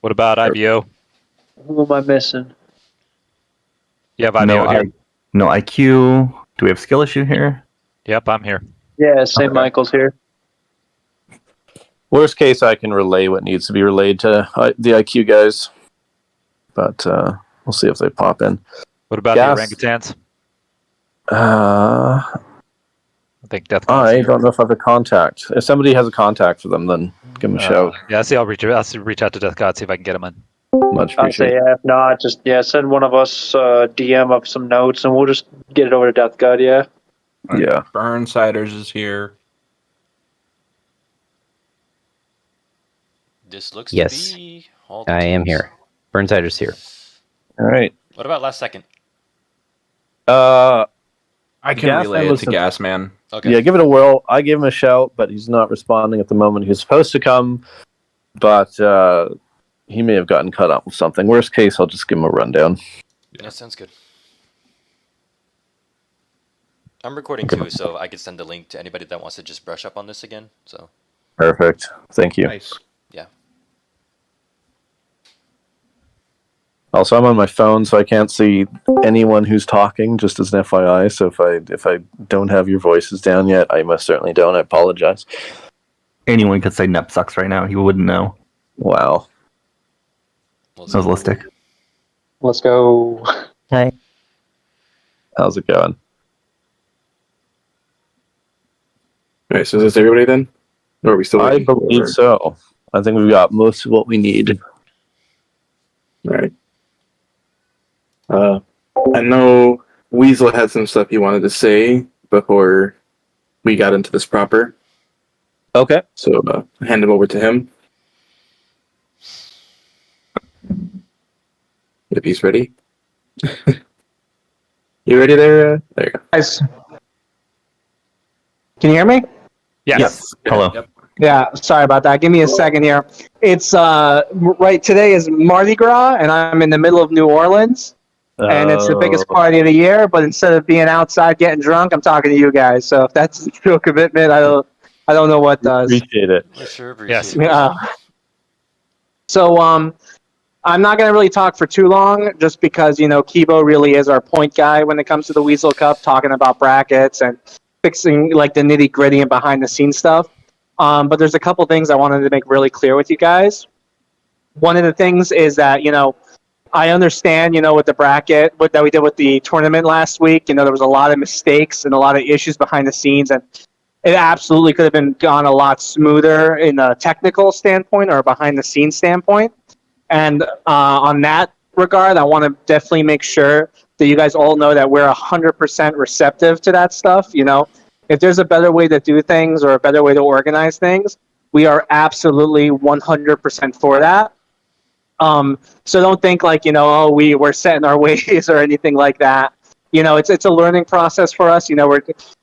What about IBO? Who am I missing? You have IBO here? No IQ. Do we have skill issue here? Yep, I'm here. Yeah, St. Michael's here. Worst case, I can relay what needs to be relayed to the IQ guys. But we'll see if they pop in. What about the orangutans? I think I don't know if I have a contact. If somebody has a contact for them, then give them a shout. Yeah, I'll reach out to Death God, see if I can get him in. Much I'll say, appreciated. yeah, if not, just, send one of us DM up some notes, and we'll just get it over to Death God, yeah. Yeah. Burnsiders is here. This looks to be all the I am teams. here. Burnsider's here. All right. What about last second? I can Gasman relay it was to the- Gasman. Okay. Yeah, give it a whirl. I gave him a shout, but he's not responding at the moment. He's supposed to come, but he may have gotten cut up with something. Worst case, I'll just give him a rundown. Yeah, sounds good. I'm recording too, so I could send the link to anybody that wants to just brush up on this again. So Perfect. Thank you. Nice. yeah. Also, I'm on my phone, so I can't see anyone who's talking, just as an FYI. So if I don't have your voices down yet, I most certainly don't. I apologize. Anyone could say Nep sucks right now. He wouldn't know. Wow. Let's That was listic. Let's go. Hi. How's it going? All right, so is this everybody then? Or are we still I waiting? believe so. I think we've got most of what we need. All right. I know Weasel had some stuff he wanted to say before we got into this proper. Okay. So hand him over to him. If he's ready. You ready there? There you go. Guys, can you hear me? Yes. Hello. Yep. Yeah, sorry about that. Give me a second here. It's right today is Mardi Gras, and I'm in the middle of New Orleans, and it's the biggest party of the year. But instead of being outside getting drunk, I'm talking to you guys. So if that's a true commitment, I don't know what does. Appreciate it. For sure. Yes. Appreciate it. Yeah. So I'm not gonna really talk for too long, just because Kibo really is our point guy when it comes to the Weasel Cup, talking about brackets and fixing like the nitty gritty and behind the scenes stuff. But there's a couple things I wanted to make really clear with you guys. One of the things is that, I understand, with the bracket, that we did with the tournament last week, there was a lot of mistakes and a lot of issues behind the scenes, and it absolutely could have been gone a lot smoother in a technical standpoint or a behind the scenes standpoint. And on that regard, I want to definitely make sure that you guys all know that we're 100% receptive to that stuff. If there's a better way to do things or a better way to organize things, we are absolutely 100% for that. So don't think like, we're set in our ways or anything like that. It's a learning process for us.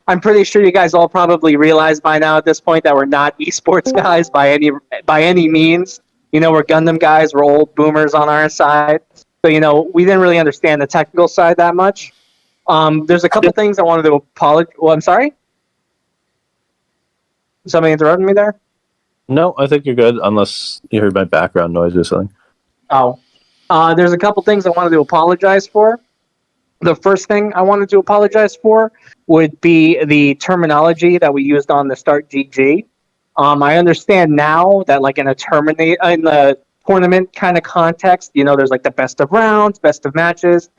I'm pretty sure you guys all probably realize by now at this point that we're not esports guys by any means. We're Gundam guys. We're old boomers on our side. So, we didn't really understand the technical side that much. There's a couple things I wanted to apologize. Well, I'm sorry? Somebody interrupted me there? No, I think you're good, unless you heard my background noise or something. Oh. There's a couple things I wanted to apologize for. The first thing I wanted to apologize for would be the terminology that we used on the Start GG. I understand now that like in the tournament kind of context, there's like the best of rounds, best of matches.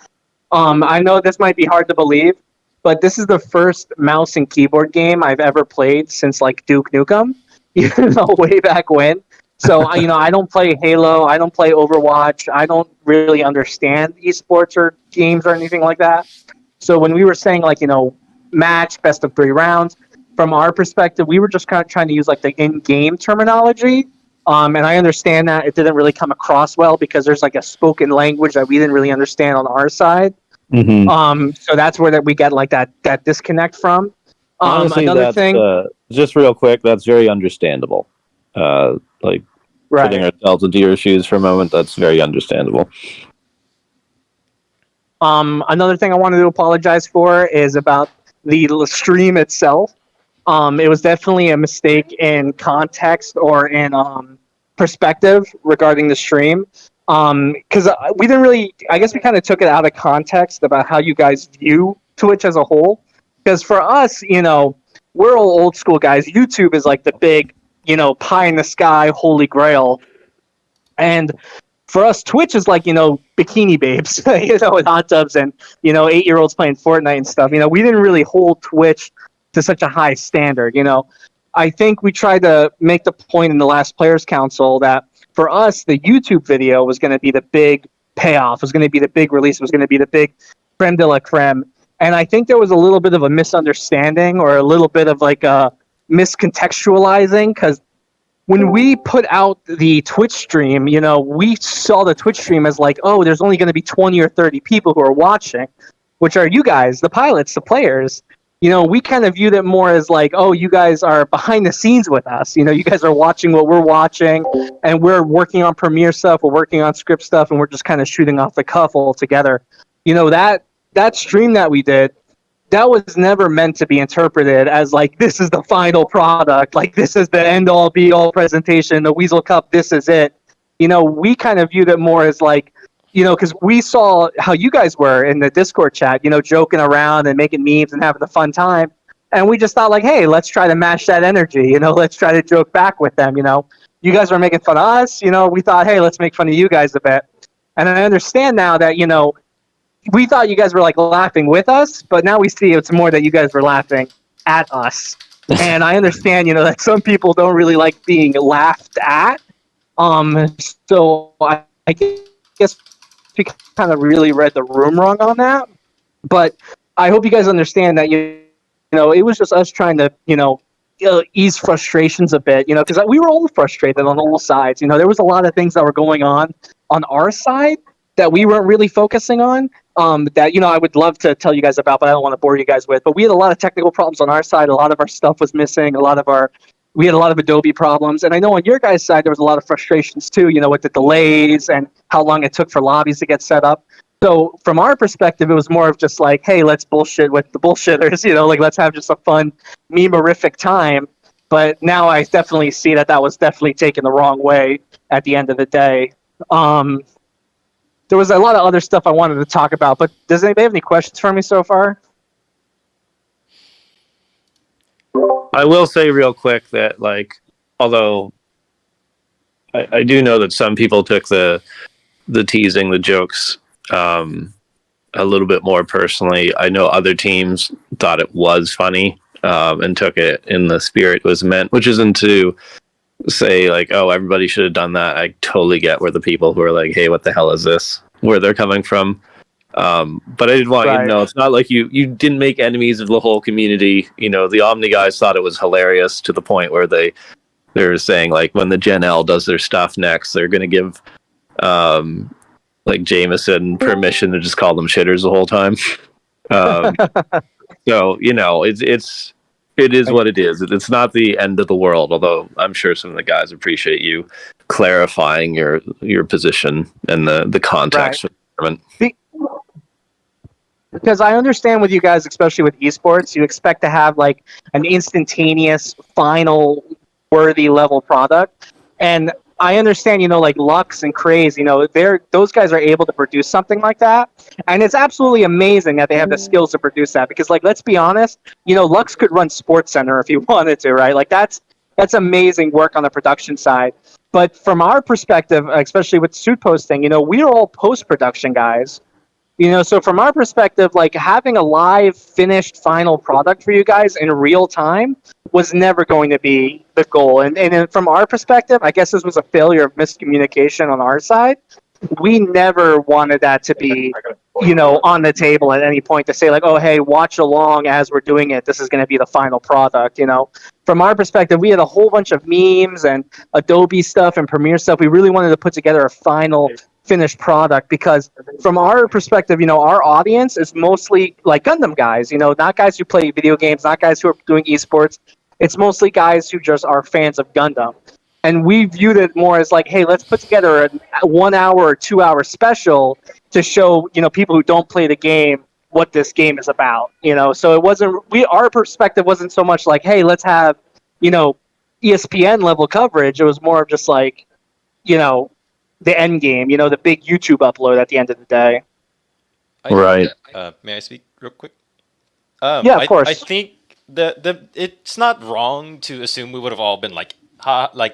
I know this might be hard to believe, but this is the first mouse and keyboard game I've ever played since like Duke Nukem, way back when. So, I don't play Halo, I don't play Overwatch, I don't really understand esports or games or anything like that. So when we were saying like, match, best of 3 rounds, from our perspective, we were just kind of trying to use like the in-game terminology. And I understand that it didn't really come across well because there's like a spoken language that we didn't really understand on our side. Mm-hmm. So that's where we get like that disconnect from. Honestly, another thing, just real quick, that's very understandable. Putting ourselves into your shoes for a moment, that's very understandable. Another thing I wanted to apologize for is about the stream itself. It was definitely a mistake in context or in perspective regarding the stream. Because we didn't really, I guess we kind of took it out of context about how you guys view Twitch as a whole. Because for us, we're all old school guys. YouTube is like the big, pie in the sky, holy grail. And for us, Twitch is like, bikini babes, with hot tubs and, 8-year-olds playing Fortnite and stuff. We didn't really hold Twitch to such a high standard, I think we tried to make the point in the last Players Council that for us, the YouTube video was going to be the big payoff, was going to be the big release, was going to be the big creme de la creme. And I think there was a little bit of a misunderstanding or a little bit of like a miscontextualizing, because when we put out the Twitch stream, we saw the Twitch stream as like, oh, there's only going to be 20 or 30 people who are watching, which are you guys, the pilots, the players. We kind of viewed it more as like, oh, you guys are behind the scenes with us. You guys are watching what we're watching, and we're working on Premiere stuff, we're working on script stuff, and we're just kind of shooting off the cuff all together. That stream that we did, that was never meant to be interpreted as like, this is the final product, like this is the end-all be-all presentation, the Weasel Cup, this is it. We kind of viewed it more as like, because we saw how you guys were in the Discord chat, joking around and making memes and having a fun time. And we just thought like, hey, let's try to match that energy, let's try to joke back with them, You guys were making fun of us, we thought, hey, let's make fun of you guys a bit. And I understand now that, we thought you guys were like laughing with us, but now we see it's more that you guys were laughing at us. And I understand, that some people don't really like being laughed at. So I guess we kind of really read the room wrong on that. But I hope you guys understand that, it was just us trying to, ease frustrations a bit, because we were all frustrated on all sides. There was a lot of things that were going on our side that we weren't really focusing on, that, I would love to tell you guys about, but I don't want to bore you guys with. But we had a lot of technical problems on our side. A lot of our stuff was missing. We had a lot of Adobe problems. And I know on your guys' side, there was a lot of frustrations too, with the delays and how long it took for lobbies to get set up. So from our perspective, it was more of just like, hey, let's bullshit with the bullshitters, like let's have just a fun, meme-orific time. But now I definitely see that was definitely taken the wrong way at the end of the day. There was a lot of other stuff I wanted to talk about, but does anybody have any questions for me so far? I will say real quick that, like, although I do know that some people took the teasing, the jokes, a little bit more personally. I know other teams thought it was funny and took it in the spirit it was meant, which isn't to say like, oh, everybody should have done that. I totally get where the people who are like, hey, what the hell is this, where they're coming from. But I did want you to know, it's not like you didn't make enemies of the whole community. The Omni guys thought it was hilarious to the point where they're saying like, when the Gen L does their stuff next, they're going to give like Jameson permission to just call them shitters the whole time. So it is what it is. It's not the end of the world, although I'm sure some of the guys appreciate you clarifying your position and the context of the tournament. Because I understand with you guys, especially with esports, you expect to have like an instantaneous, final, worthy level product. And I understand, like Lux and Craze, those guys are able to produce something like that. And it's absolutely amazing that they have the skills to produce that. Because, like, let's be honest, Lux could run Sports Center if he wanted to, right? Like, that's amazing work on the production side. But from our perspective, especially with suit posting, we're all post-production guys. So from our perspective, like having a live, finished, final product for you guys in real time was never going to be the goal. And from our perspective, I guess this was a failure of miscommunication on our side. We never wanted that to be, on the table at any point to say like, oh, hey, watch along as we're doing it. This is going to be the final product, From our perspective, we had a whole bunch of memes and Adobe stuff and Premiere stuff. We really wanted to put together a final finished product because from our perspective, our audience is mostly like Gundam guys, not guys who play video games, not guys who are doing esports. It's mostly guys who just are fans of Gundam. And we viewed it more as like, hey, let's put together a 1 hour or 2 hour special to show, people who don't play the game what this game is about, So it wasn't, our perspective wasn't so much like, hey, let's have, ESPN level coverage. It was more of just like, the end game, the big YouTube upload at the end of the day. Right. May I speak real quick? Yeah, of course. I think it's not wrong to assume we would have all been like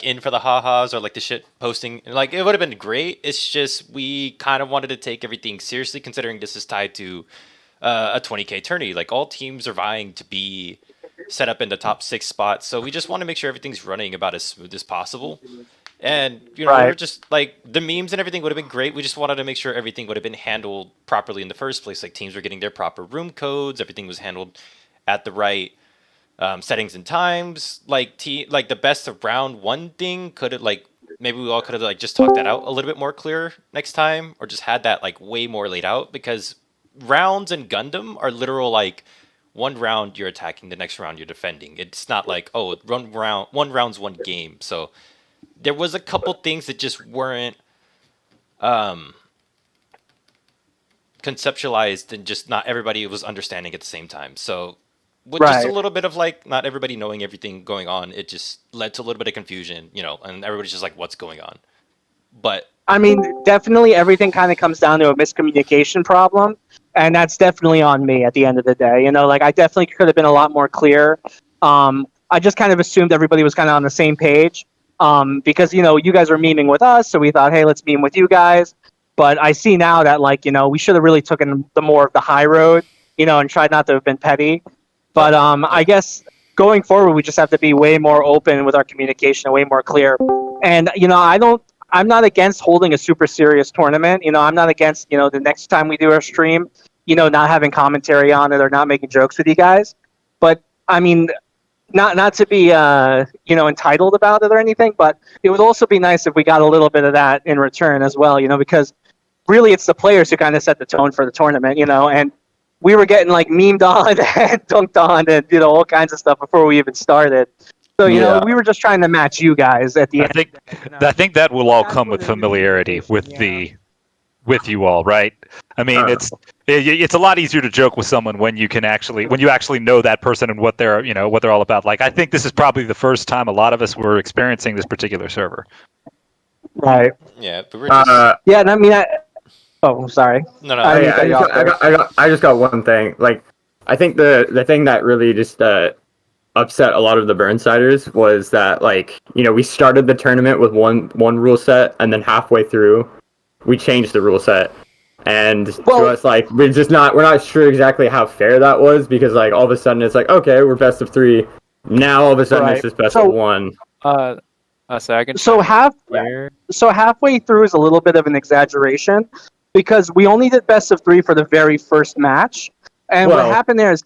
in for the ha-has or like the shit posting. Like, it would have been great. It's just we kind of wanted to take everything seriously, considering this is tied to a 20K tourney. Like, all teams are vying to be set up in the top 6 spots, so we just want to make sure everything's running about as smooth as possible. And Right. we're just like, the memes and everything would have been great. We just wanted to make sure everything would have been handled properly in the first place. Like, teams were getting their proper room codes, everything was handled at the right settings and times. Like the best of round 1 thing could have, like, maybe we all could have like just talked that out a little bit more clear next time, or just had that like way more laid out, because rounds in Gundam are literal, like, 1 round you're attacking, the next round you're defending. It's not like, oh, one round's 1 game. So there was a couple things that just weren't conceptualized, and just not everybody was understanding at the same time. So with just a little bit of like not everybody knowing everything going on, it just led to a little bit of confusion, and everybody's just like, what's going on? But I mean, definitely everything kind of comes down to a miscommunication problem, and that's definitely on me at the end of the day. Like, I definitely could have been a lot more clear. I just kind of assumed everybody was kind of on the same page, because, you guys were memeing with us, so we thought, hey, let's meme with you guys. But I see now that, like, we should have really taken the more of the high road, and tried not to have been petty. But I guess going forward, we just have to be way more open with our communication, way more clear. And, I'm not against holding a super serious tournament. I'm not against, the next time we do our stream, not having commentary on it or not making jokes with you guys. But, I mean, not to be, entitled about it or anything, but it would also be nice if we got a little bit of that in return as well, because really it's the players who kind of set the tone for the tournament, and we were getting like memed on and dunked on and, all kinds of stuff before we even started. So, we were just trying to match you guys at the end. I think that will all come with familiarity with you all, right? I mean, it's a lot easier to joke with someone when you actually know that person and what they're all about. Like, I think this is probably the first time a lot of us were experiencing this particular server. Right. yeah, but we're just Yeah, and I mean, I'm sorry. no. I just got one thing. Like, I think the thing that really just upset a lot of the Burnsiders was that, like, we started the tournament with one rule set, and then halfway through we changed the rule set, and to us, like, we're not sure exactly how fair that was, because, like, all of a sudden it's like, okay, we're best of 3, now all of a sudden it's just best of 1. So halfway through is a little bit of an exaggeration, because we only did best of 3 for the very first match, and what happened there is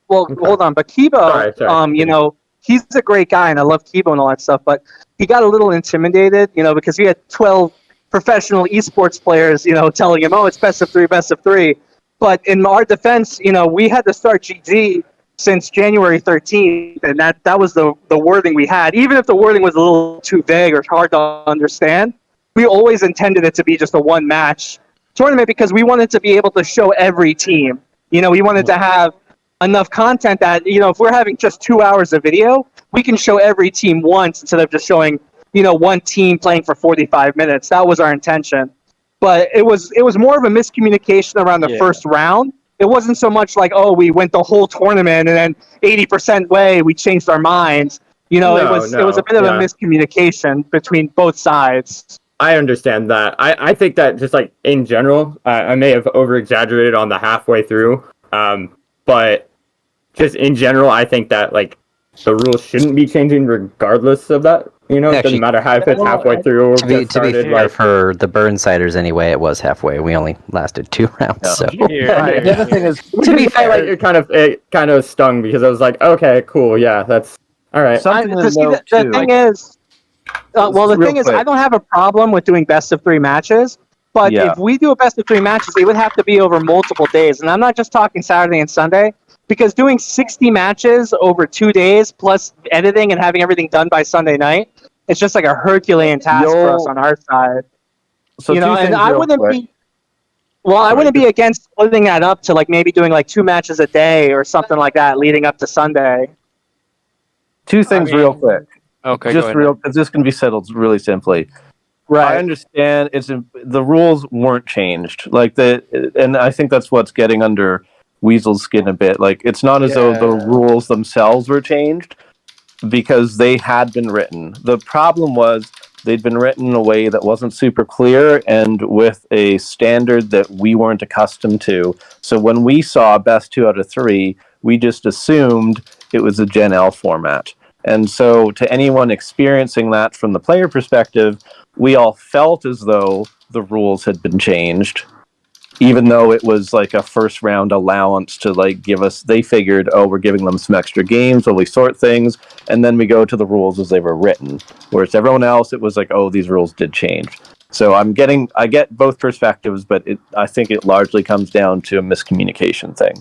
hold on, but Kibo, sorry. He's a great guy, and I love Kibo and all that stuff, but he got a little intimidated, because we had 12 professional esports players, telling him, oh, it's best of 3. But in our defense, we had to start GG since January 13th, and that was the wording we had. Even if the wording was a little too vague or hard to understand, we always intended it to be just a 1-match tournament, because we wanted to be able to show every team. We wanted to have enough content that, if we're having just 2 hours of video, we can show every team once instead of just showing, one team playing for 45 minutes. That was our intention. But it was more of a miscommunication around the first round. It wasn't so much like, oh, we went the whole tournament and then 80% way we changed our minds. It was a bit of a miscommunication between both sides. I understand that. I think that just, like, in general, I may have over-exaggerated on the halfway through, but just in general, I think that, like, the rules shouldn't be changing regardless of that. It doesn't matter if it's halfway through or To be fair, like, for the Burnsiders anyway, it was halfway. We only lasted 2 rounds, so. The other thing is, to be fair, like, it kind of stung, because I was like, okay, cool, yeah, that's all right. The thing is, I don't have a problem with doing best of 3 matches, but if we do a best of 3 matches, it would have to be over multiple days, and I'm not just talking Saturday and Sunday, because doing 60 matches over 2 days plus editing and having everything done by Sunday night, it's just like a Herculean task for us on our side. So and I wouldn't be against splitting that up to, like, maybe doing like 2 matches a day or something like that leading up to Sunday. 2 things real quick. Okay, Just real, because this can be settled really simply. Right. I understand the rules weren't changed. And I think that's what's getting under Weasel's skin a bit. Like, it's not as though the rules themselves were changed because they had been written. The problem was they'd been written in a way that wasn't super clear and with a standard that we weren't accustomed to. So when we saw best 2 out of 3, we just assumed it was a Gen L format. And so to anyone experiencing that from the player perspective, we all felt as though the rules had been changed, even though it was like a first round allowance to like give us, they figured, oh, we're giving them some extra games while we sort things, and then we go to the rules as they were written. Whereas everyone else, it was like, oh, these rules did change. So I get both perspectives, but I think it largely comes down to a miscommunication thing.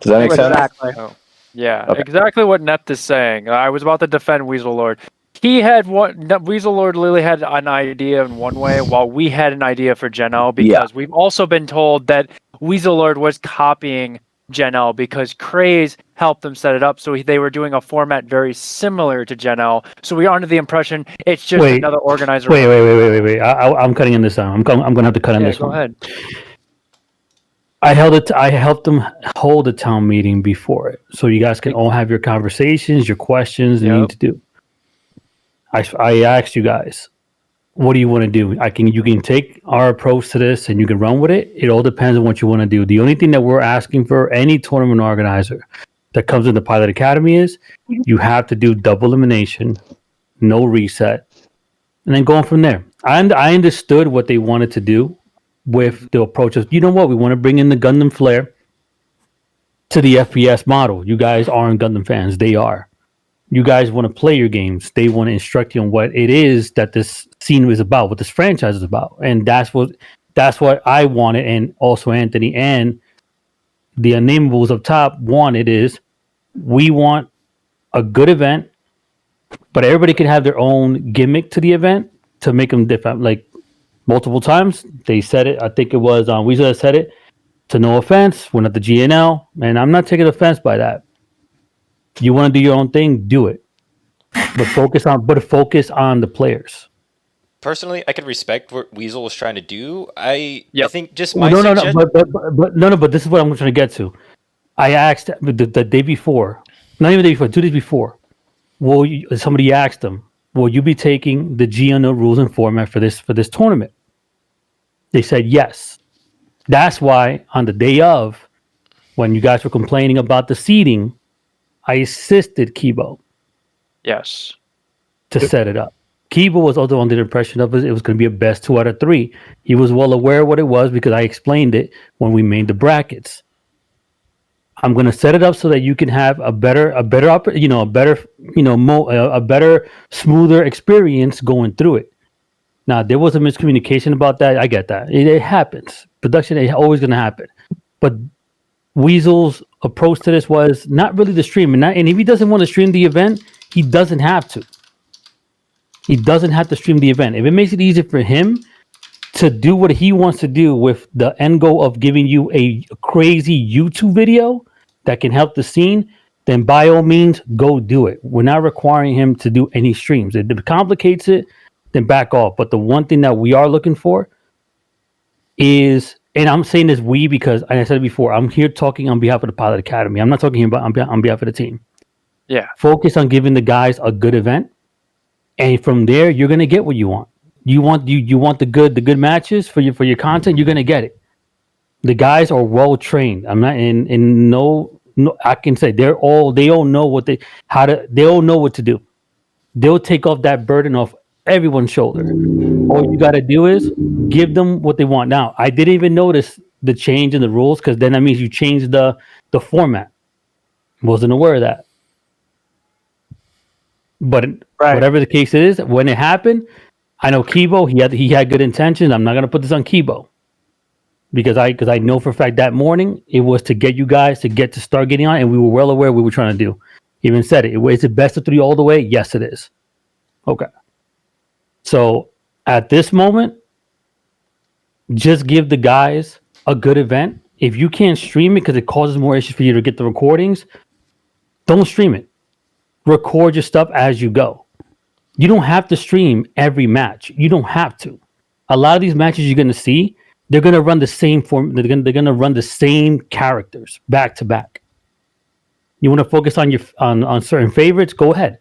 Does that make sense? Exactly. Yeah, Okay. exactly what Nept is saying. I was about to defend Weasel Lord. Weasel Lord literally had an idea in one way, while we had an idea for Gen L, because we've also been told that Weasel Lord was copying Gen L because Craze helped them set it up, so they were doing a format very similar to Gen L. So we are under the impression it's just another organizer. Wait. I'm cutting in this time. I'm going to have to cut in this go one. ahead. I helped them hold a town meeting before it, so you guys can all have your conversations, your questions, you need to do. I asked you guys, what do you want to do? You can take our approach to this and you can run with it. It all depends on what you want to do. The only thing that we're asking for any tournament organizer that comes in the Pilot Academy is you have to do double elimination, no reset, and then going from there. And I understood what they wanted to do with the approach of, you know what, we want to bring in the Gundam flair to the FPS model. You guys aren't Gundam fans. They are. You guys want to play your games. They want to instruct you on what it is that this scene is about, what this franchise is about. And that's what I wanted, and also Anthony and the Unnameables up top wanted is we want a good event, but everybody can have their own gimmick to the event to make them different. Like multiple times, they said it. I think it was Weasel that said it. To no offense, we're not the GNL, and I'm not taking offense by that. You want to do your own thing, do it, but focus on the players. Personally, I could respect what Weasel was trying to do. I think just But this is what I'm trying to get to. I asked the day before, not even the day before, 2 days before. Somebody asked them, "Will you be taking the GNL rules and format for this tournament?" They said yes. That's why on the day of, when you guys were complaining about the seating, I assisted Kibo. Yes. To set it up. Kibo was also under the impression of it was going to be a best 2 out of 3. He was well aware of what it was because I explained it when we made the brackets. I'm going to set it up so that you can have a better, smoother experience going through it. Now, there was a miscommunication about that. I get that. It happens. Production is always going to happen. But Weasel's approach to this was not really the stream. And if he doesn't want to stream the event, he doesn't have to. He doesn't have to stream the event. If it makes it easier for him to do what he wants to do with the end goal of giving you a crazy YouTube video that can help the scene, then by all means, go do it. We're not requiring him to do any streams. If it complicates it, then back off. But the one thing that we are looking for is, and I'm saying this we because, like I said before, I'm here talking on behalf of the Pilot Academy. I'm not talking about on behalf of the team. Yeah. Focus on giving the guys a good event. And from there, you're gonna get what you want. You want the good matches for your content. You're gonna get it. The guys are well trained. I'm not in no. I can say they all know what they all know what to do. They'll take off that burden off everyone's shoulder. All you gotta do is give them what they want. Now, I didn't even notice the change in the rules because then that means you changed the format. Wasn't aware of that. But whatever the case is, when it happened, I know Kibo, he had good intentions. I'm not gonna put this on Kibo because I know for a fact that morning it was to get you guys to start getting on, and we were well aware we were trying to do. Even said it. Is it best of 3 all the way? Yes, it is. Okay. So at this moment, just give the guys a good event. If you can't stream it because it causes more issues for you to get the recordings, don't stream it. Record your stuff as you go. You don't have to stream every match. You don't have to. A lot of these matches you're going to see, they're going to run the same form. They're going to run the same characters back to back. You want to focus on on certain favorites? Go ahead,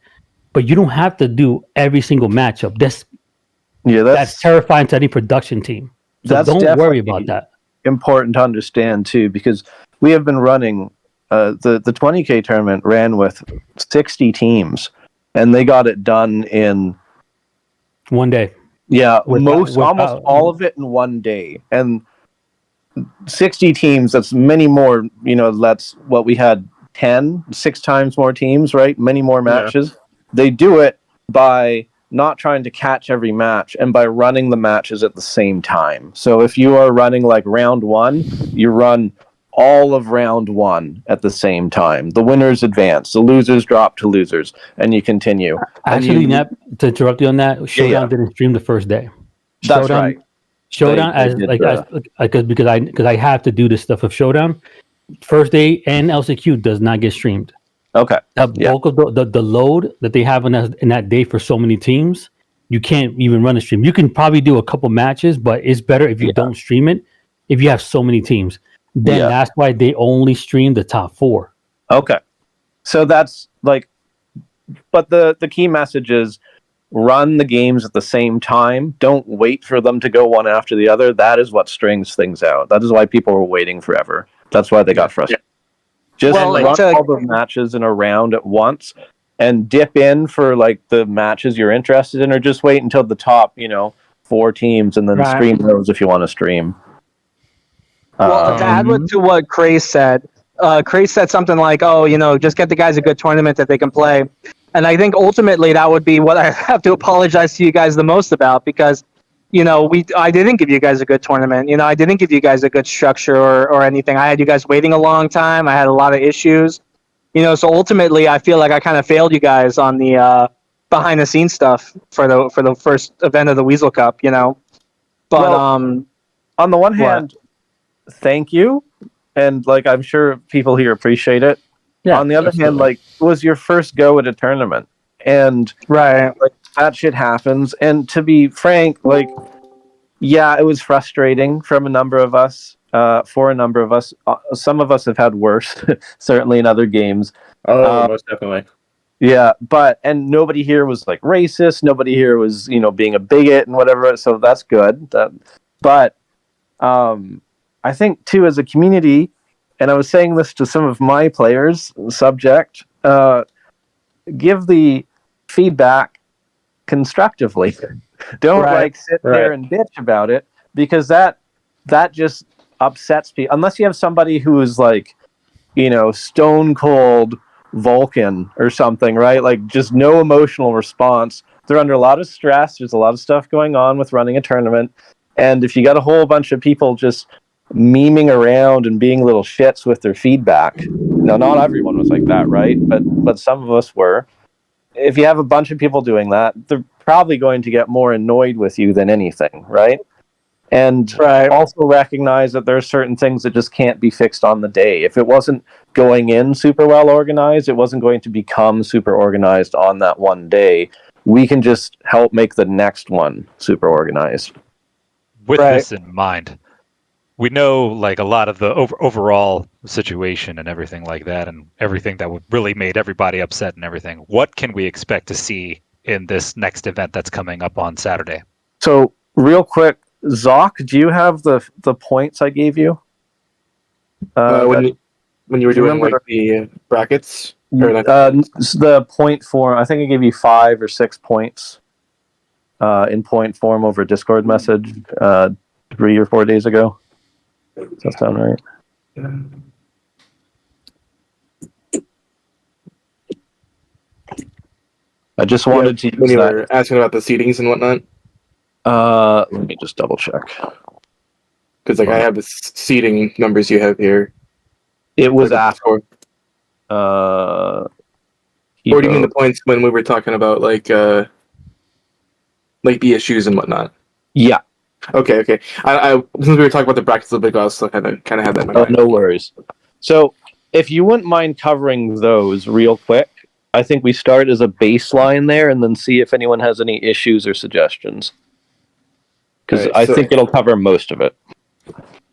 but you don't have to do every single matchup. That's terrifying to any production team. So don't worry about that. Important to understand too, because we have been running the 20K tournament ran with 60 teams, and they got it done in 1 day. Yeah, almost all of it in 1 day, and 60 teams. That's many more. That's what we had 6 times more teams, right? Many more matches. Yeah. They do it by not trying to catch every match and by running the matches at the same time. So if you are running like round 1, you run all of round 1 at the same time. The winners advance, the losers drop to losers, and you continue. Actually, Nep, to interrupt you on that, Showdown didn't stream the first day. That's right. Showdown, because I have to do this stuff with Showdown. First day and LCQ does not get streamed. Okay. The bulk of the load that they have in that day for so many teams, you can't even run a stream. You can probably do a couple matches, but it's better if you don't stream it if you have so many teams. Then that's why they only stream the top 4. Okay. So that's like, but the key message is run the games at the same time. Don't wait for them to go one after the other. That is what strings things out. That is why people were waiting forever. That's why they got frustrated. Just run all the matches in a round at once and dip in for like the matches you're interested in, or just wait until the top, 4 teams and then stream those if you want to stream. Well, to add to what Craze said, Craze said something like, just get the guys a good tournament that they can play. And I think ultimately that would be what I have to apologize to you guys the most about, because, I didn't give you guys a good tournament. I didn't give you guys a good structure or anything. I had you guys waiting a long time. I had a lot of issues. So ultimately I feel like I kind of failed you guys on the behind the scenes stuff for the first event of the Weasel Cup, But on the one hand, thank you, and like I'm sure people here appreciate it. Yeah, on the other hand, like, it was your first go at a tournament, and like, that shit happens. And to be frank, like, it was frustrating from a number of us. For a number of us, some of us have had worse, certainly in other games. Most definitely. Yeah, and nobody here was like racist. Nobody here was being a bigot and whatever. So that's good. But I think too, as a community, and I was saying this to some of my players, subject, give the feedback constructively. Don't sit there and bitch about it, because that just upsets people. Unless you have somebody who is like, stone cold Vulcan or something, right? Like, just no emotional response. They're under a lot of stress. There's a lot of stuff going on with running a tournament. And if you got a whole bunch of people just memeing around and being little shits with their feedback. Now, not everyone was like that, right? But some of us were. If you have a bunch of people doing that, they're probably going to get more annoyed with you than anything, right? And also recognize that there are certain things that just can't be fixed on the day. If it wasn't going in super well organized, it wasn't going to become super organized on that one day. We can just help make the next one super organized. With this in mind, we know like a lot of the overall situation and everything like that, and everything that really made everybody upset and everything. What can we expect to see in this next event that's coming up on Saturday? So real quick, Zoc, do you have the points I gave you? When you were doing like the brackets? Or the point form, I think I gave you 5 or 6 points in point form over Discord message 3 or 4 days ago. Does that sound right? I just wanted to use when you were asking about the seedings and whatnot. Let me just double check. Because like I have the seeding numbers you have here. It was after. Or do you mean the points when we were talking about like the issues and whatnot? Yeah. Okay. I since we were talking about the brackets a little bit ago, I also kind of had that in my mind. No worries. So if you wouldn't mind covering those real quick, I think we start as a baseline there and then see if anyone has any issues or suggestions. Because I think it'll cover most of it.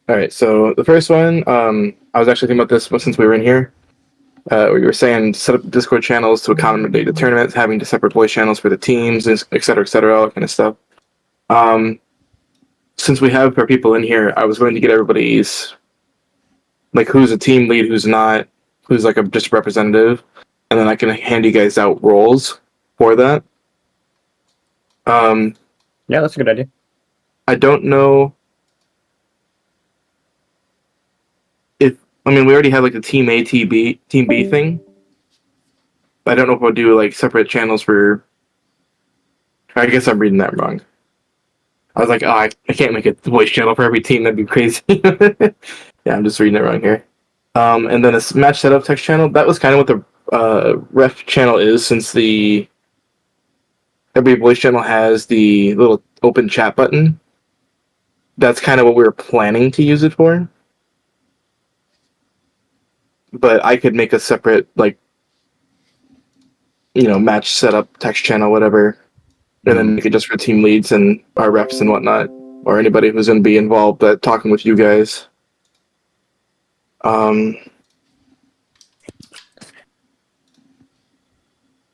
All right, so the first one, I was actually thinking about this since we were in here. We were saying set up Discord channels to accommodate the tournaments, having separate voice channels for the teams, et cetera, all that kind of stuff. Since we have our people in here, I was going to get everybody's, like, who's a team lead, who's not, who's like just a representative, and then I can hand you guys out roles for that. Yeah, that's a good idea. I don't know if, I mean, we already have like the Team A, Team B thing. I don't know if we'll do like separate channels for. I guess I'm reading that wrong. I was like, oh, I can't make a voice channel for every team. That'd be crazy. Yeah, I'm just reading it wrong here. And then a match setup text channel. That was kind of what the ref channel is, since every voice channel has the little open chat button. That's kind of what we were planning to use it for. But I could make a separate, like, match setup text channel, whatever, and then make it just for team leads and our reps and whatnot, or anybody who's going to be involved talking with you guys.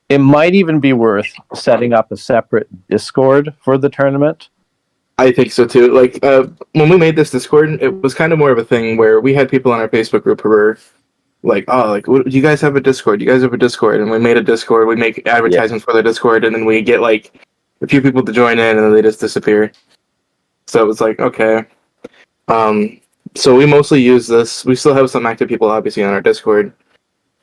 It might even be worth setting up a separate Discord for the tournament. I think so too. Like, when we made this Discord, it was kind of more of a thing where we had people on our Facebook group who were like, oh, like, do you guys have a Discord? Do you guys have a Discord? And we made a Discord. We make advertisements for the Discord, and then we get like a few people to join in, and then they just disappear. So it was like, okay. So we mostly use this. We still have some active people, obviously, on our Discord,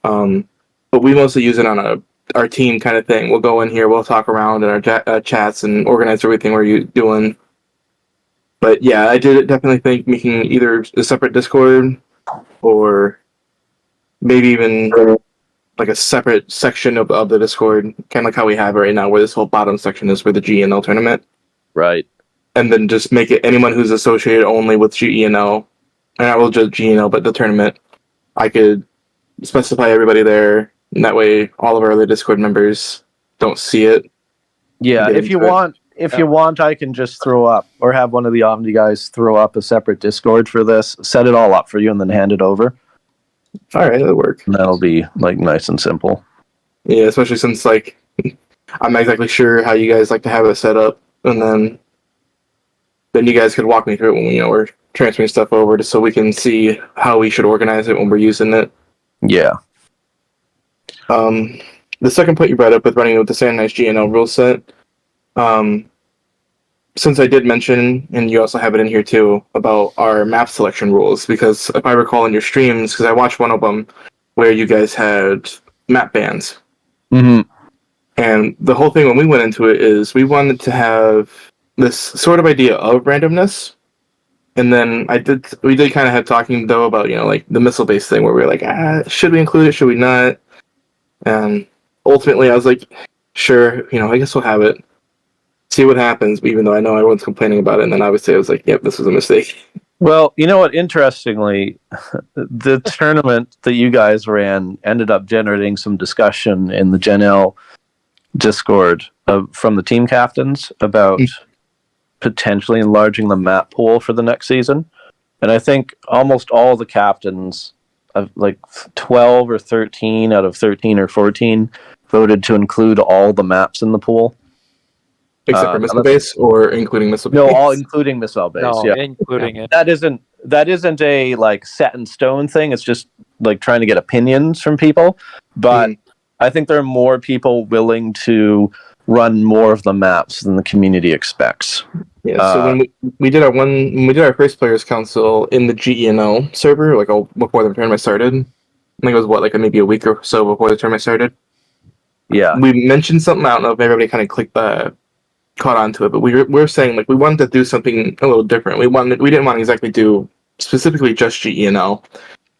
but we mostly use it on our team kind of thing. We'll go in here, we'll talk around in our chats and organize everything we're doing. But yeah, I did definitely think making either a separate Discord or maybe even like a separate section of the Discord, kind of like how we have it right now, where this whole bottom section is for the GNL tournament. Right. And then just make it anyone who's associated only with GNL, and not just GNL, but the tournament. I could specify everybody there, and that way all of our other Discord members don't see it. Yeah, if you want, I can just throw up, or have one of the Omni guys throw up a separate Discord for this, set it all up for you, and then hand it over. All right, that'll work. And that'll be like nice and simple. Yeah, especially since like I'm not exactly sure how you guys like to have it set up, and then you guys could walk me through it when we're transferring stuff over, just so we can see how we should organize it when we're using it. Yeah. The second point you brought up with running with the standardized GNL rule set, since I did mention, and you also have it in here too, about our map selection rules, because if I recall in your streams, because I watched one of them where you guys had map bans. Mm-hmm. And the whole thing when we went into it is we wanted to have this sort of idea of randomness. And then we did kind of have talking though about, like the missile based thing where we were like, should we include it? Should we not? And ultimately I was like, sure, I guess we'll have it. See what happens, even though I know everyone's complaining about it. And then obviously I was like, yep, this was a mistake. Well, you know what? Interestingly, the tournament that you guys ran ended up generating some discussion in the Gen L Discord from the team captains about potentially enlarging the map pool for the next season. And I think almost all the captains, like 12 or 13 out of 13 or 14, voted to include all the maps in the pool. Except for missile base, or including missile base? No, all including missile base. No, yeah, including it. That isn't a like set in stone thing. It's just like trying to get opinions from people. But I think there are more people willing to run more of the maps than the community expects. Yeah. So when we did our first players council in the GENL server, like before the tournament started, I think it was maybe a week or so before the tournament started. Yeah. We mentioned something. I don't know if everybody kind of caught on to it, but we were saying we wanted to do something a little different. We didn't want to exactly do specifically just GENL.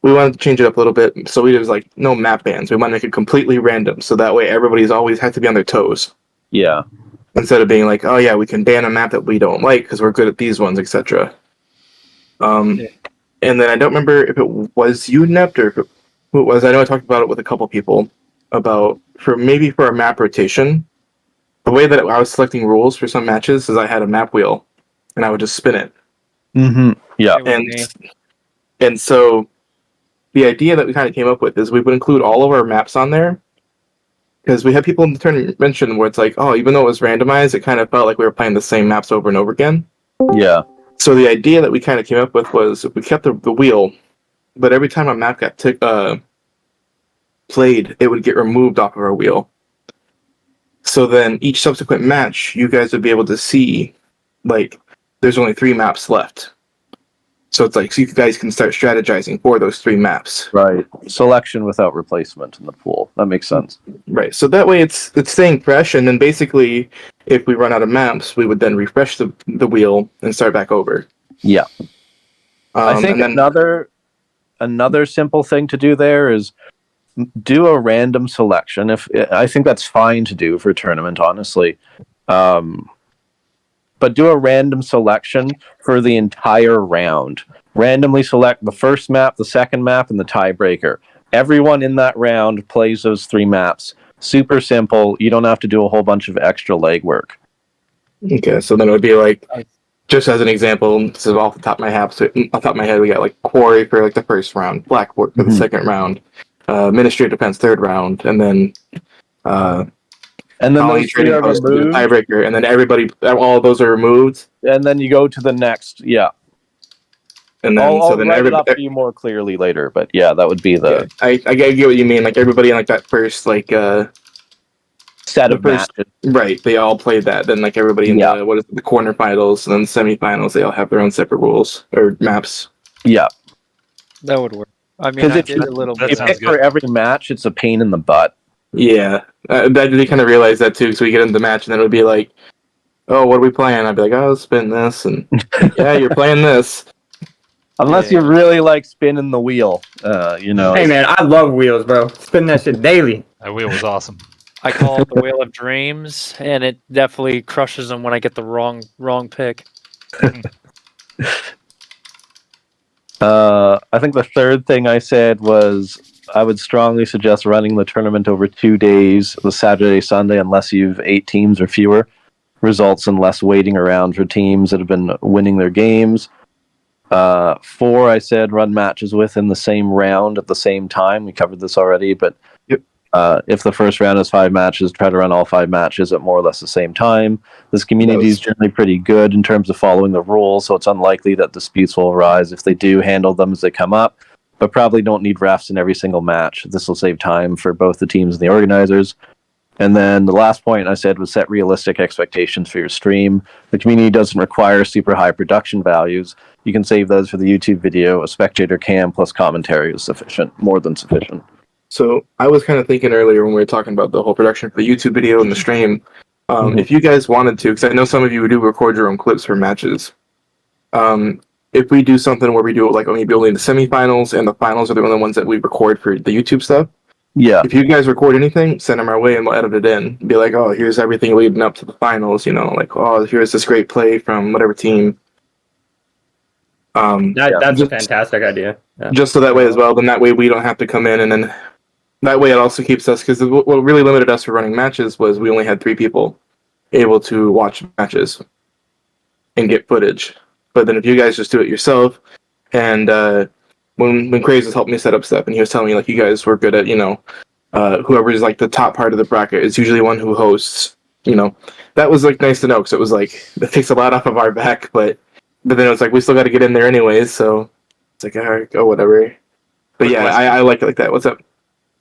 We wanted to change it up a little bit, so we was like no map bans. We wanted to make it completely random, so that way everybody's always had to be on their toes. Yeah. Instead of being like, oh yeah, we can ban a map that we don't like because we're good at these ones, etc. And then I don't remember if it was you, Nept, or who it was. I know I talked about it with a couple people about for a map rotation, the way that I was selecting rules for some matches is I had a map wheel, and I would just spin it. Mm-hmm. Yeah. And so the idea that we kind of came up with is we would include all of our maps on there, because we had people in the tournament mention where it's like, oh, even though it was randomized, it kind of felt like we were playing the same maps over and over again. Yeah. So the idea that we kind of came up with was we kept the wheel, but every time a map got played, it would get removed off of our wheel. So then each subsequent match, you guys would be able to see, like, there's only 3 maps left. So it's like, so you guys can start strategizing for those 3 maps. Right. Selection without replacement in the pool. That makes sense. Right. So that way it's staying fresh, and then basically, if we run out of maps, we would then refresh the wheel and start back over. Yeah. I think another simple thing to do there is do a random selection. I think that's fine to do for a tournament, honestly. But do a random selection for the entire round. Randomly select the first map, the second map, and the tiebreaker. Everyone in that round plays those 3 maps. Super simple. You don't have to do a whole bunch of extra legwork. Okay, so then it would be like, just as an example, this is off the top of my head. So off the top of my head, we got like Quarry for like the first round, Blackboard for the second round, Ministry of Defense third round, and then those 3 are removed. Tiebreaker, and then all of those are removed. And then you go to the next, yeah. And then I'll write it up for you more clearly later, but yeah, that would be the. Yeah, I get what you mean. Like everybody in like that first set of matches. Right, they all played that. Then like everybody in the quarterfinals and then semifinals, they all have their own separate rules or maps. Yeah, that would work. I mean, I did a little. If pick for every match, it's a pain in the butt. Yeah, they kind of realized that too. So we get into the match, and then it would be like, "Oh, what are we playing?" I'd be like, "Oh, spin this," and yeah, you're playing this. Unless you really like spinning the wheel, you know. Hey man, I love wheels, bro. Spin that shit daily. That wheel was awesome. I call it the Wheel of Dreams, and it definitely crushes them when I get the wrong pick. I think the third thing I said was I would strongly suggest running the tournament over 2 days, the Saturday, Sunday, unless you've 8 teams or fewer. Results in less waiting around for teams that have been winning their games. 4, I said run matches within the same round at the same time. We covered this already, but if the first round is 5 matches, try to run all 5 matches at more or less the same time. This community is generally pretty good in terms of following the rules, so it's unlikely that disputes will arise. If they do, handle them as they come up, but probably don't need refs in every single match. This will save time for both the teams and the organizers. And then the last point I said was set realistic expectations for your stream. The community doesn't require super high production values. You can save those for the YouTube video. A spectator cam plus commentary is sufficient, more than sufficient. So I was kind of thinking earlier when we were talking about the whole production for the YouTube video and the stream, if you guys wanted to, because I know some of you do record your own clips for matches. If we do something where we do it like maybe only the semifinals and the finals are the only ones that we record for the YouTube stuff. Yeah. If you guys record anything, send them our way and we'll edit it in. Be like, oh, here's everything leading up to the finals. You know, like, oh, here's this great play from whatever team. That's a fantastic idea. Yeah. Just so that way as well. Then that way we don't have to come in, and then that way it also keeps us, because what really limited us for running matches was we only had 3 people able to watch matches and get footage. But then if you guys just do it yourself, and when Craze was helping me set up stuff, and he was telling me like you guys were good at, you know, whoever is like the top part of the bracket is usually one who hosts. You know, that was like nice to know, because it was like it takes a lot off of our back, but then it was like we still got to get in there anyways, so it's like, all right, go whatever. But yeah, I like it like that. What's up?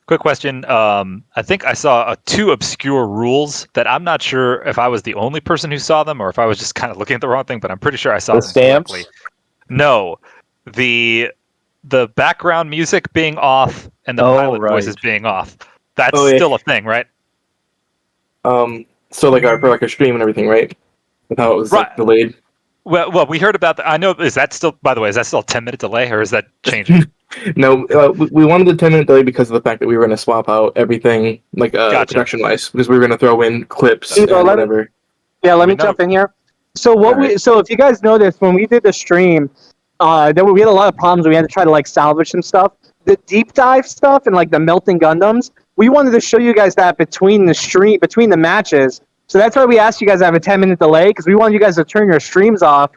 Quick question. I think I saw 2 obscure rules that I'm not sure if I was the only person who saw them or if I was just kind of looking at the wrong thing, but I'm pretty sure I saw the them stamps? correctly. No, the background music being off and the pilot voices being off. That's still a thing, right? So like for our stream and everything, right? With how it was like, delayed. Well, we heard about that. I know. Is that still? By the way, is that still a 10-minute delay, or is that changing? No, we wanted the 10-minute delay because of the fact that we were going to swap out everything, like production-wise, because we were going to throw in clips and whatever. Let me jump in here. So so if you guys know this, when we did the stream, we had a lot of problems. We had to try to like salvage some stuff. The deep dive stuff and like the melting Gundams, we wanted to show you guys that between the matches. So that's why we asked you guys to have a 10-minute delay, because we wanted you guys to turn your streams off.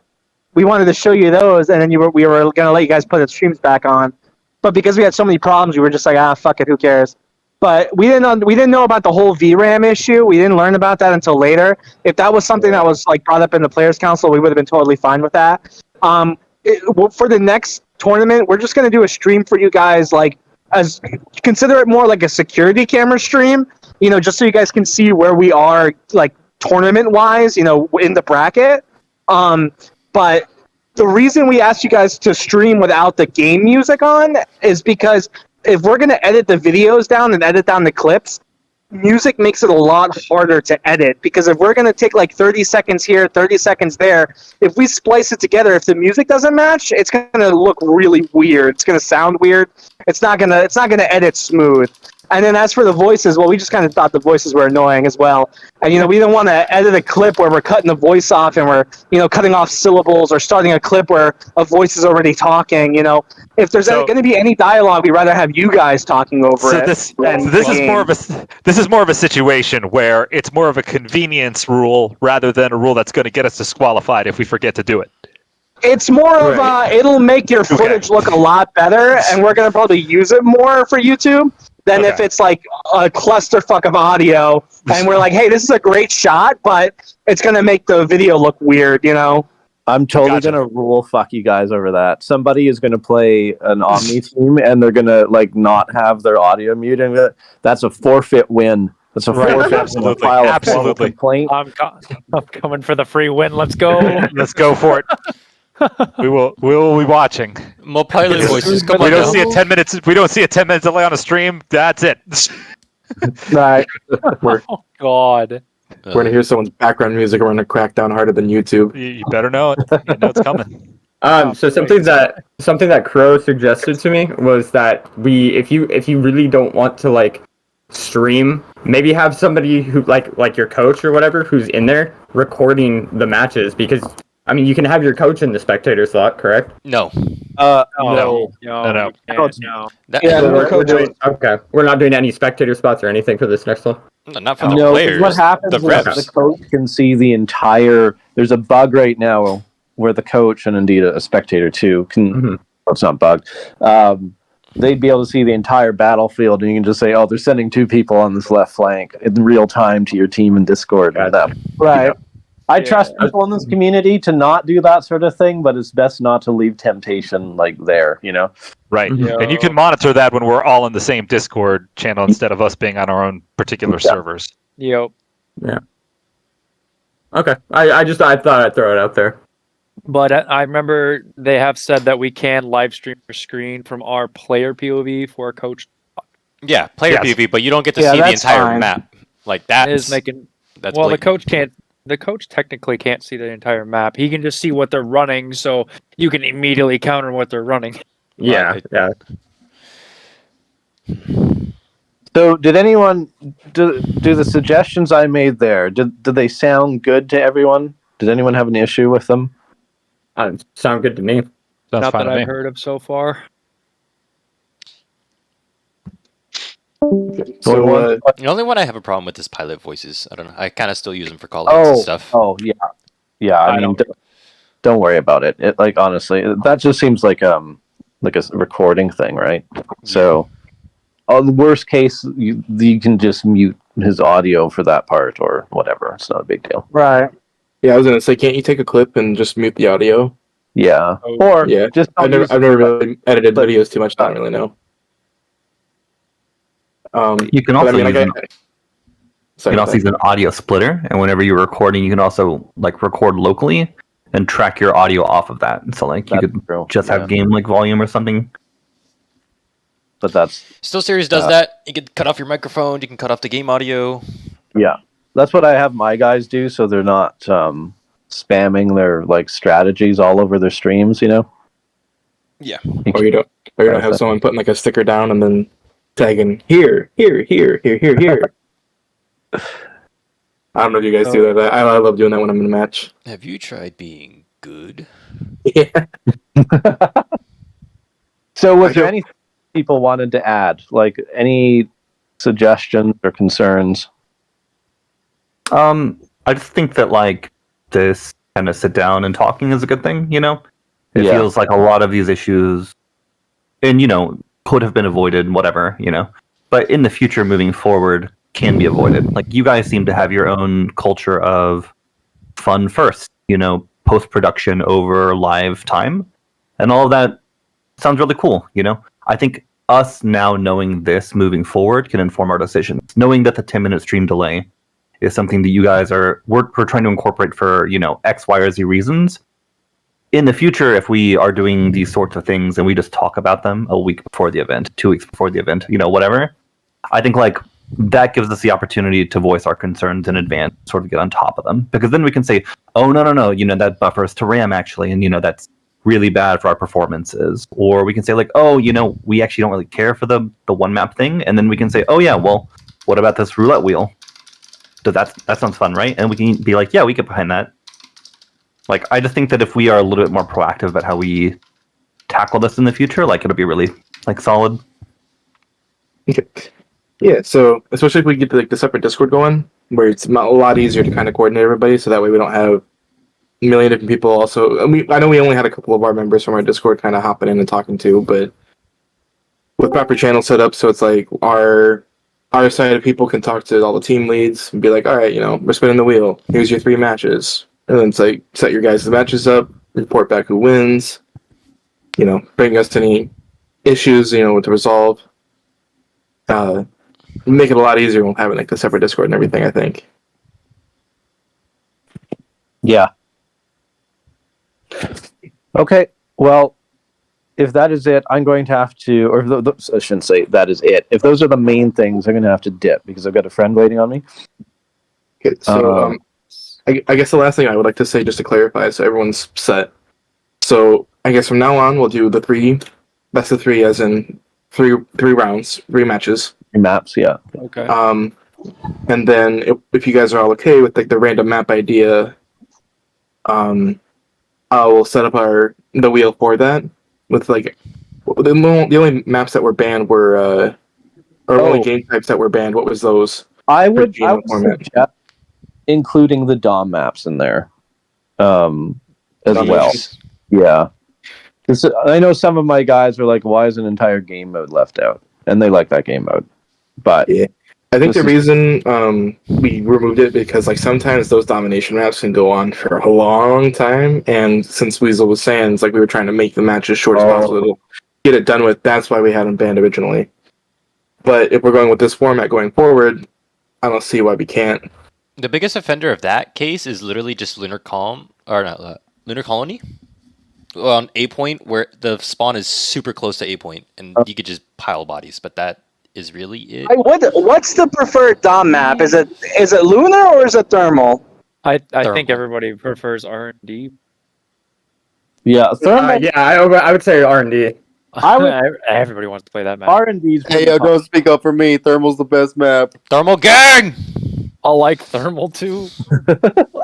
We wanted to show you those, and then we were going to let you guys put the streams back on. But because we had so many problems, we were just like, fuck it, who cares? But we didn't know about the whole VRAM issue. We didn't learn about that until later. If that was something that was like brought up in the Players Council, we would have been totally fine with that. For the next tournament, we're just going to do a stream for you guys, like, as consider it more like a security camera stream, just so you guys can see where we are, like, tournament wise, in the bracket. But the reason we asked you guys to stream without the game music on is because if we're going to edit the videos down and edit down the clips, music makes it a lot harder to edit, because if we're going to take like 30 seconds here, 30 seconds there, if we splice it together, if the music doesn't match, it's going to look really weird. It's going to sound weird. It's not going to edit smooth. And then as for the voices, well, we just kind of thought the voices were annoying as well. And, we didn't want to edit a clip where we're cutting the voice off and we're, cutting off syllables, or starting a clip where a voice is already talking, If there's going to be any dialogue, we'd rather have you guys talking over it. This is more of a situation where it's more of a convenience rule rather than a rule that's going to get us disqualified if we forget to do it. It's more of it'll make your footage look a lot better, and we're going to probably use it more for YouTube than if it's like a clusterfuck of audio, and we're like, hey, this is a great shot, but it's going to make the video look weird, I'm totally going to rule fuck you guys over that. Somebody is going to play an Omni team, and they're going to, like, not have their audio muted. That's a forfeit win. That's a forfeit. Absolutely. Absolutely. Complaint. I'm coming for the free win. Let's go. Let's go for it. We will be watching. More pilot voices. Come We on don't now. see a 10 minutes. We don't see a 10 minutes delay on a stream. That's it. Right. Oh God. We're gonna hear someone's background music. We're gonna crack down harder than YouTube. You better know it. You know it's coming. So something that Crow suggested to me was that if you really don't want to like stream, maybe have somebody who like your coach or whatever who's in there recording the matches, because I mean you can have your coach in the spectator slot, correct? No. No. No. We're doing okay. We're not doing any spectator spots or anything for this next one. No, not for the No, players. what happens the is reps. the coach can see the entire. There's a bug right now where the coach, and indeed a spectator too, can. Well, it's not bugged. They'd be able to see the entire battlefield, and you can just say, "Oh, they're sending 2 people on this left flank in real time to your team in Discord." Right. I trust people in this community to not do that sort of thing, but it's best not to leave temptation there. Right. And you can monitor that when we're all in the same Discord channel instead of us being on our own particular servers. Yep. Yeah. Okay. I thought I'd throw it out there. But I remember they have said that we can live stream your screen from our player POV for a coach. Yeah, player Yes. PV, but you don't get to see the that's entire fine. map. Like that Is making. That's Well, blatant. the coach can't. The coach technically can't see the entire map. He can just see what they're running, so you can immediately counter what they're running. Yeah. Yeah. So, did anyone do the suggestions I made there? Did they sound good to everyone? Did anyone have an issue with them? Sound good to me. Sounds Not fine that to me. I've heard of so far. So, The only one I have a problem with is pilot voices. I don't know. I kind of still use them for call-outs and stuff. Oh, yeah. I mean, don't worry about it. Like, honestly, that just seems like a recording thing, right? So, the worst case, you can just mute his audio for that part or whatever. It's not a big deal. Right. yeah, I was gonna say, can't you take a clip and just mute the audio? Yeah. Oh, Or Yeah, just I've never really edited videos too much. I don't really know. You can but also I mean, use you can also use an audio splitter, and whenever you're recording, you can also record locally and track your audio off of that. So you That's could true, just have game volume or something. But that's Still Series does that. You can cut off your microphone. You can cut off the game audio. that's what I have my guys do, so they're not spamming their strategies all over their streams. Yeah. or you don't have someone putting a sticker down and then tagging here. I don't know if you guys do that. I love doing that when I'm in a match. Have you tried being good? Yeah. So was there anything people wanted to add? Like any suggestions or concerns? I just think that like this kind of sit down and talking is a good thing. It feels like a lot of these issues, and could have been avoided, whatever. But in the future, moving forward, can be avoided. Like you guys seem to have your own culture of fun first, post production over live time, and all of that sounds really cool. I think us now knowing this moving forward can inform our decisions. Knowing that the 10-minute stream delay is something that you guys we're trying to incorporate for X, Y, or Z reasons. In the future, if we are doing these sorts of things and we just talk about them a week before the event, 2 weeks before the event, whatever, I think like that gives us the opportunity to voice our concerns in advance, sort of get on top of them, because then we can say, oh no, that buffers to RAM actually, and that's really bad for our performances. Or we can say like, oh, we actually don't really care for the one map thing, and then we can say, oh yeah, well, what about this roulette wheel? So that sounds fun, right? And we can be like, yeah, we get behind that. Like, I just think that if we are a little bit more proactive about how we tackle this in the future, like, it'll be really, like, solid. Okay. Yeah, so especially if we get the separate Discord going, where it's a lot easier to kind of coordinate everybody, so that way we don't have a million different people also. I know we only had a couple of our members from our Discord kind of hopping in and talking to, but with proper channel set up, so it's like our side of people can talk to all the team leads and be like, all right, we're spinning the wheel. Here's your 3 matches. And then it's like, set your guys' matches up, report back who wins, bring us any issues, to resolve. Make it a lot easier when having like the separate Discord and everything, I think. Yeah. Okay, well, if that is it, I'm going to have to, or I shouldn't say that is it. If those are the main things, I'm going to have to dip because I've got a friend waiting on me. Okay, so I guess the last thing I would like to say, just to clarify, so everyone's set. So I guess from now on, we'll do the 3 best of 3, as in three rounds, 3 matches. 3 maps, yeah. Okay. And then if you guys are all okay with like the random map idea, I will set up the wheel for that with like the only maps that were banned were only game types that were banned. What was those? I would suggest including the DOM maps in there as well. Yeah. I know some of my guys are like, why is an entire game mode left out? And they like that game mode. But yeah, I think the reason we removed it because like sometimes those domination maps can go on for a long time, and since Weasel was saying it's like we were trying to make the match as short as possible to get it done with, that's why we had them banned originally. But if we're going with this format going forward, I don't see why we can't. The biggest offender of that case is literally just Lunar Colony on A point, where the spawn is super close to A point, and you could just pile bodies. But that is really it. What's the preferred DOM map? Is it lunar or is it thermal? I think everybody prefers R&D. Yeah, thermal. Yeah, I would say R&D. Everybody wants to play that map. R&D's. Hey, don't speak up for me. Thermal's the best map. Thermal gang. I like thermal too.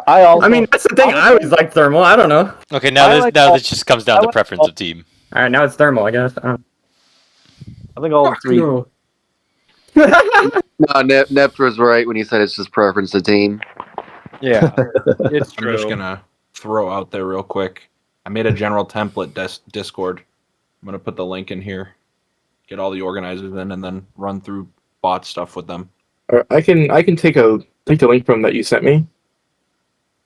I mean, that's the thing. I always like thermal. I don't know. Okay, now this just comes down to preference of team. All right, now it's thermal, I guess. I think all 3. No, Nept was right when he said it's just preference to team. Yeah, it's true. I'm just gonna throw out there real quick. I made a general template Discord. I'm gonna put the link in here, get all the organizers in, and then run through bot stuff with them. Or I can take the link from that you sent me,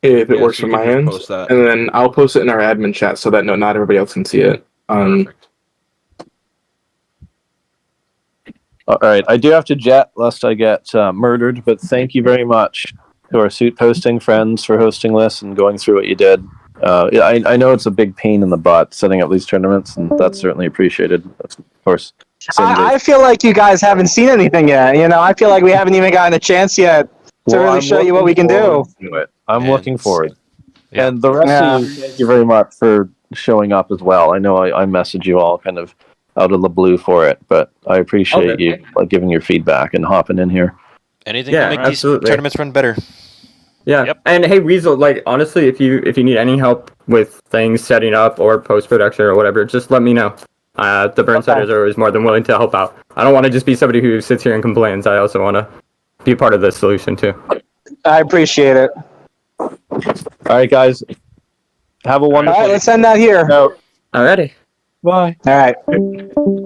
if it works from my end, and then I'll post it in our admin chat so that not everybody else can see it. Perfect. All right, I do have to jet lest I get murdered, but thank you very much to our suit posting friends for hosting this and going through what you did. I know it's a big pain in the butt setting up these tournaments, and that's certainly appreciated. Of course. I feel like you guys haven't seen anything yet. I feel like we haven't even gotten a chance yet to really show you what we can do. I'm looking forward. Yeah. And the rest of you, thank you very much for showing up as well. I know I messaged you all kind of out of the blue for it, but I appreciate you giving your feedback and hopping in here. Anything to make these tournaments run better. Yeah. Yep. And hey, Weasel, like honestly, if you need any help with things setting up or post production or whatever, just let me know. The Burnsiders are always more than willing to help out. I don't want to just be somebody who sits here and complains. I also want to be part of the solution too. I appreciate it. All right, guys. Have a wonderful. All right, let's end that here. Alrighty. Bye. All right.